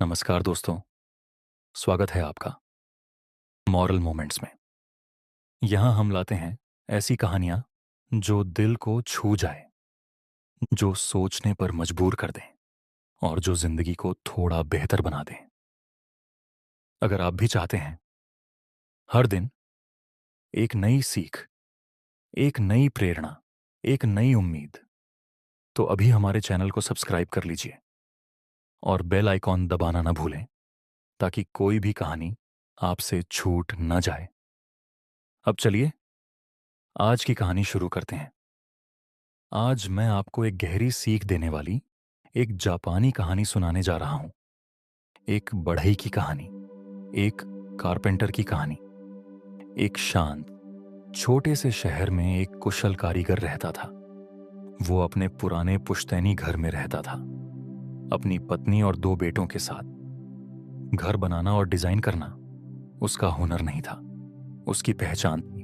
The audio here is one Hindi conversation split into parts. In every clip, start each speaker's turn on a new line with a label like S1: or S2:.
S1: नमस्कार दोस्तों। स्वागत है आपका मॉरल मोमेंट्स में। यहाँ हम लाते हैं ऐसी कहानियाँ जो दिल को छू जाए, जो सोचने पर मजबूर कर दें और जो जिंदगी को थोड़ा बेहतर बना दें। अगर आप भी चाहते हैं हर दिन एक नई सीख, एक नई प्रेरणा, एक नई उम्मीद, तो अभी हमारे चैनल को सब्सक्राइब कर लीजिए और बेल आइकॉन दबाना ना भूलें, ताकि कोई भी कहानी आपसे छूट न जाए। अब चलिए आज की कहानी शुरू करते हैं। आज मैं आपको एक गहरी सीख देने वाली एक जापानी कहानी सुनाने जा रहा हूं। एक बढ़ई की कहानी, एक कारपेंटर की कहानी। एक शांत छोटे से शहर में एक कुशल कारीगर रहता था। वो अपने पुराने पुश्तैनी घर में रहता था, अपनी पत्नी और दो बेटों के साथ। घर बनाना और डिजाइन करना उसका हुनर नहीं था, उसकी पहचान थी।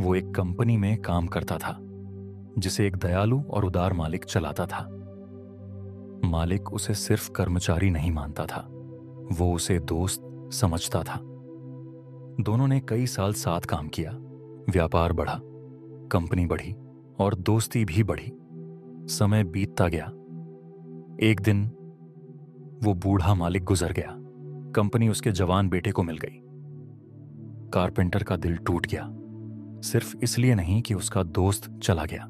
S1: वो एक कंपनी में काम करता था जिसे एक दयालु और उदार मालिक चलाता था। मालिक उसे सिर्फ कर्मचारी नहीं मानता था, वो उसे दोस्त समझता था। दोनों ने कई साल साथ काम किया। व्यापार बढ़ा, कंपनी बढ़ी और दोस्ती भी बढ़ी। समय बीतता गया। एक दिन वो बूढ़ा मालिक गुजर गया। कंपनी उसके जवान बेटे को मिल गई। कारपेंटर का दिल टूट गया, सिर्फ इसलिए नहीं कि उसका दोस्त चला गया,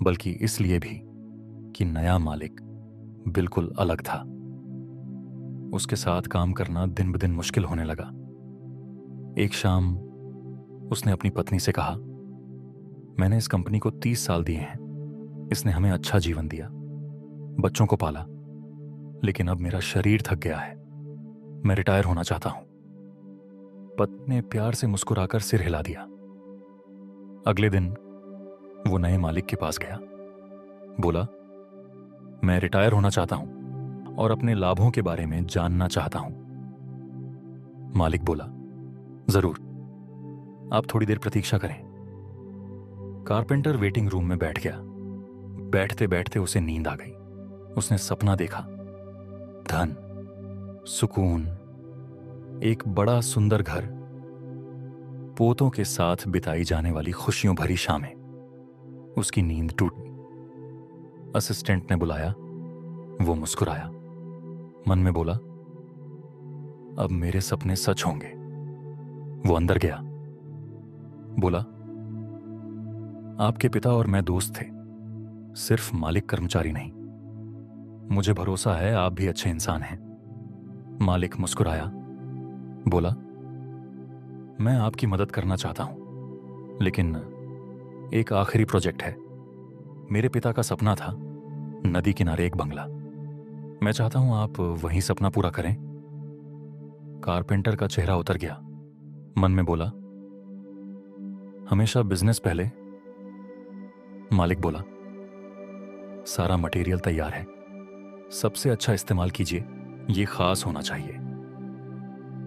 S1: बल्कि इसलिए भी कि नया मालिक बिल्कुल अलग था। उसके साथ काम करना दिन ब दिन मुश्किल होने लगा। एक शाम उसने अपनी पत्नी से कहा, मैंने इस कंपनी को 30 साल दिए हैं। इसने हमें अच्छा जीवन दिया, बच्चों को पाला, लेकिन अब मेरा शरीर थक गया है। मैं रिटायर होना चाहता हूं। पत्नी ने प्यार से मुस्कुराकर सिर हिला दिया। अगले दिन वो नए मालिक के पास गया। बोला, मैं रिटायर होना चाहता हूं और अपने लाभों के बारे में जानना चाहता हूं। मालिक बोला, जरूर, आप थोड़ी देर प्रतीक्षा करें। कारपेंटर वेटिंग रूम में बैठ गया। बैठते बैठते उसे नींद आ गई। उसने सपना देखा, धन, सुकून, एक बड़ा सुंदर घर, पोतों के साथ बिताई जाने वाली खुशियों भरी शामें। उसकी नींद टूटी। असिस्टेंट ने बुलाया। वो मुस्कुराया, मन में बोला, अब मेरे सपने सच होंगे। वो अंदर गया। बोला, आपके पिता और मैं दोस्त थे, सिर्फ मालिक कर्मचारी नहीं। मुझे भरोसा है आप भी अच्छे इंसान हैं। मालिक मुस्कुराया। बोला, मैं आपकी मदद करना चाहता हूं, लेकिन एक आखिरी प्रोजेक्ट है। मेरे पिता का सपना था नदी किनारे एक बंगला। मैं चाहता हूं आप वहीं सपना पूरा करें। कारपेंटर का चेहरा उतर गया। मन में बोला, हमेशा बिजनेस पहले। मालिक बोला, सारा मटेरियल तैयार है, सबसे अच्छा इस्तेमाल कीजिए, ये खास होना चाहिए।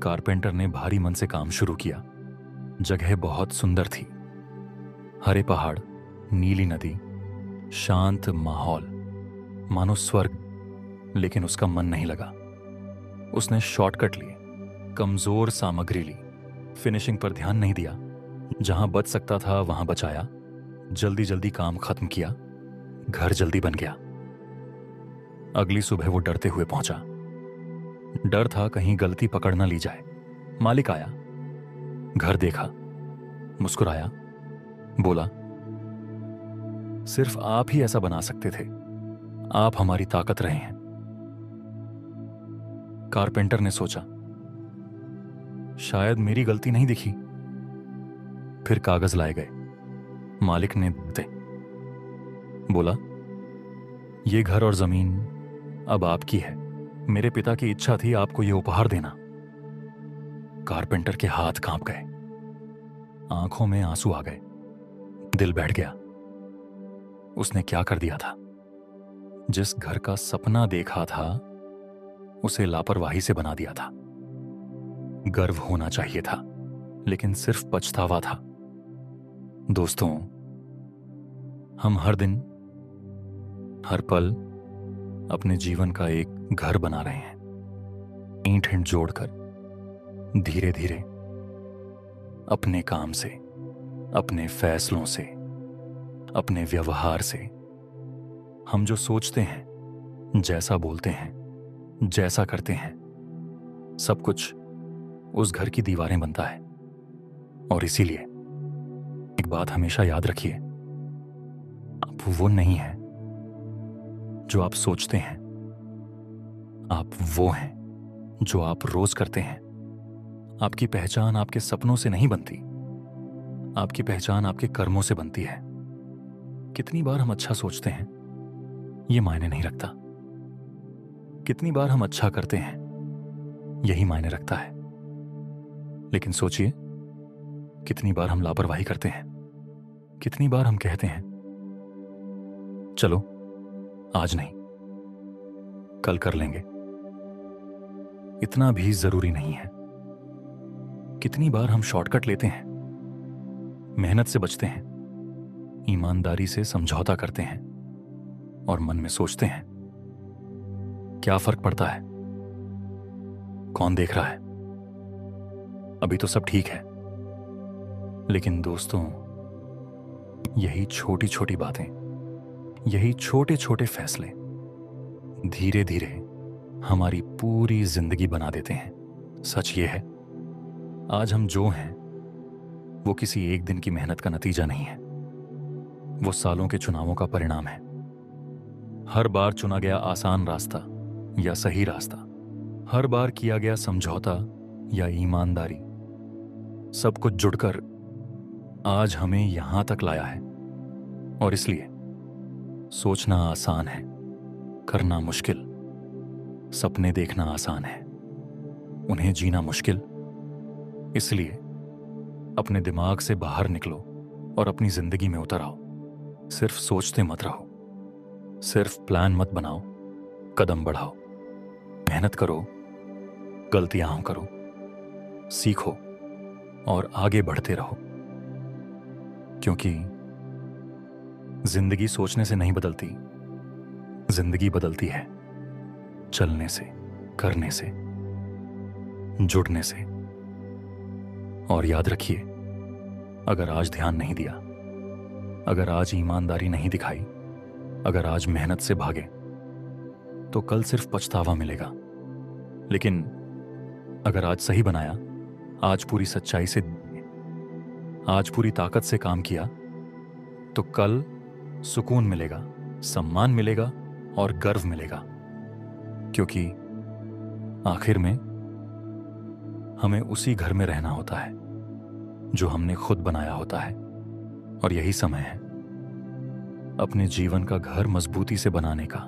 S1: कारपेंटर ने भारी मन से काम शुरू किया। जगह बहुत सुंदर थी, हरे पहाड़, नीली नदी, शांत माहौल, मानो स्वर्ग। लेकिन उसका मन नहीं लगा। उसने शॉर्टकट लिए, कमजोर सामग्री ली, फिनिशिंग पर ध्यान नहीं दिया। जहां बच सकता था वहां बचाया। जल्दी जल्दी काम खत्म किया। घर जल्दी बन गया। अगली सुबह वो डरते हुए पहुंचा। डर था कहीं गलती पकड़ ना ली जाए। मालिक आया, घर देखा, मुस्कुराया, बोला, सिर्फ आप ही ऐसा बना सकते थे, आप हमारी ताकत रहे हैं। कारपेंटर ने सोचा, शायद मेरी गलती नहीं दिखी। फिर कागज लाए गए। मालिक ने दे बोला, ये घर और जमीन अब आपकी है। मेरे पिता की इच्छा थी आपको ये उपहार देना। कारपेंटर के हाथ कांप गए, आंखों में आंसू आ गए, दिल बैठ गया। उसने क्या कर दिया था? जिस घर का सपना देखा था उसे लापरवाही से बना दिया था। गर्व होना चाहिए था, लेकिन सिर्फ पछतावा था। दोस्तों, हम हर दिन, हर पल अपने जीवन का एक घर बना रहे हैं। ईंट हिंट जोड़कर धीरे धीरे अपने काम से, अपने फैसलों से, अपने व्यवहार से, हम जो सोचते हैं, जैसा बोलते हैं, जैसा करते हैं, सब कुछ उस घर की दीवारें बनता है। और इसीलिए एक बात हमेशा याद रखिए, आप वो नहीं हैं जो आप सोचते हैं, आप वो हैं जो आप रोज करते हैं। आपकी पहचान आपके सपनों से नहीं बनती, आपकी पहचान आपके कर्मों से बनती है। कितनी बार हम अच्छा सोचते हैं ये मायने नहीं रखता, कितनी बार हम अच्छा करते हैं यही मायने रखता है। लेकिन सोचिए, कितनी बार हम लापरवाही करते हैं, कितनी बार हम कहते हैं चलो आज नहीं, कल कर लेंगे, इतना भी जरूरी नहीं है। कितनी बार हम शॉर्टकट लेते हैं, मेहनत से बचते हैं, ईमानदारी से समझौता करते हैं और मन में सोचते हैं क्या फर्क पड़ता है, कौन देख रहा है, अभी तो सब ठीक है। लेकिन दोस्तों, यही छोटी छोटी बातें, यही छोटे छोटे फैसले धीरे धीरे हमारी पूरी जिंदगी बना देते हैं। सच ये है, आज हम जो हैं वो किसी एक दिन की मेहनत का नतीजा नहीं है, वो सालों के चुनावों का परिणाम है। हर बार चुना गया आसान रास्ता या सही रास्ता, हर बार किया गया समझौता या ईमानदारी, सब कुछ जुड़कर आज हमें यहां तक लाया है। और इसलिए सोचना आसान है, करना मुश्किल, सपने देखना आसान है, उन्हें जीना मुश्किल। इसलिए अपने दिमाग से बाहर निकलो और अपनी जिंदगी में उतर आओ। सिर्फ सोचते मत रहो, सिर्फ प्लान मत बनाओ, कदम बढ़ाओ, मेहनत करो, गलतियां करो, सीखो और आगे बढ़ते रहो। क्योंकि जिंदगी सोचने से नहीं बदलती, जिंदगी बदलती है चलने से, करने से, जुड़ने से। और याद रखिए, अगर आज ध्यान नहीं दिया, अगर आज ईमानदारी नहीं दिखाई, अगर आज मेहनत से भागे, तो कल सिर्फ पछतावा मिलेगा। लेकिन अगर आज सही बनाया, आज पूरी सच्चाई से, आज पूरी ताकत से काम किया, तो कल सुकून मिलेगा, सम्मान मिलेगा और गर्व मिलेगा। क्योंकि आखिर में हमें उसी घर में रहना होता है जो हमने खुद बनाया होता है। और यही समय है अपने जीवन का घर मजबूती से बनाने का,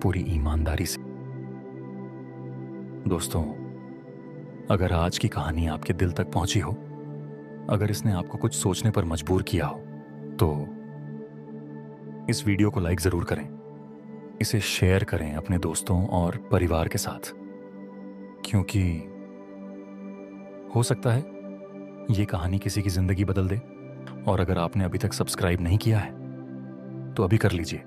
S1: पूरी ईमानदारी से। दोस्तों, अगर आज की कहानी आपके दिल तक पहुंची हो, अगर इसने आपको कुछ सोचने पर मजबूर किया हो, तो इस वीडियो को लाइक जरूर करें, इसे शेयर करें अपने दोस्तों और परिवार के साथ। क्योंकि हो सकता है ये कहानी किसी की जिंदगी बदल दे। और अगर आपने अभी तक सब्सक्राइब नहीं किया है तो अभी कर लीजिए,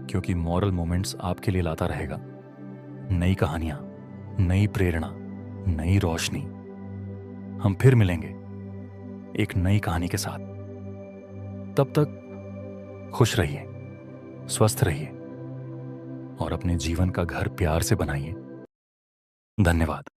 S1: क्योंकि मॉरल मोमेंट्स आपके लिए लाता रहेगा नई कहानियां, नई प्रेरणा, नई रोशनी। हम फिर मिलेंगे एक नई कहानी के साथ। तब तक खुश रहिए, स्वस्थ रहिए और अपने जीवन का घर प्यार से बनाइए। धन्यवाद।